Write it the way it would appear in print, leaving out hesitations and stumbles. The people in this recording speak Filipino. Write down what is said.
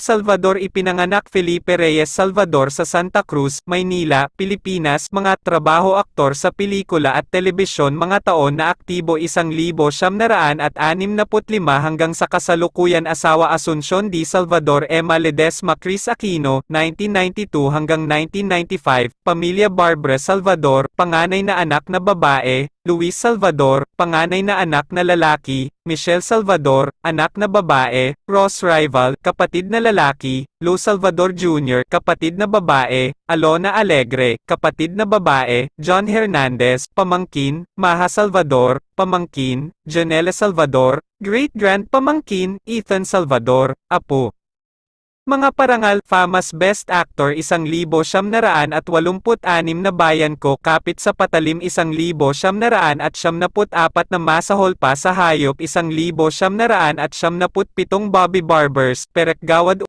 Salvador. Ipinanganak Felipe Reyes Salvador sa Santa Cruz, Maynila, Pilipinas. Mga trabaho: aktor sa pelikula at telebisyon. Mga taon na aktibo 1965 hanggang sa kasalukuyan. Asawa: Asuncion D. Salvador, Emma Ledesma, Chris Aquino, 1992 hanggang 1995. Pamilya: Barbara Salvador, panganay na anak na babae; Luis Salvador, panganay na anak na lalaki; Michelle Salvador, anak na babae; Ross Rival, kapatid na lalaki; Lou Salvador Jr., kapatid na babae; Alona Alegre, kapatid na babae; John Hernandez, pamangkin; Maha Salvador, pamangkin; Janela Salvador, great-grand pamangkin; Ethan Salvador, apo. Mga parangal: FAMAS Best Actor 1986 na Bayan Ko Kapit sa Patalim 1974 na Masahol Pa sa Hayop 1997 Bobby Barbers, Perek Gawad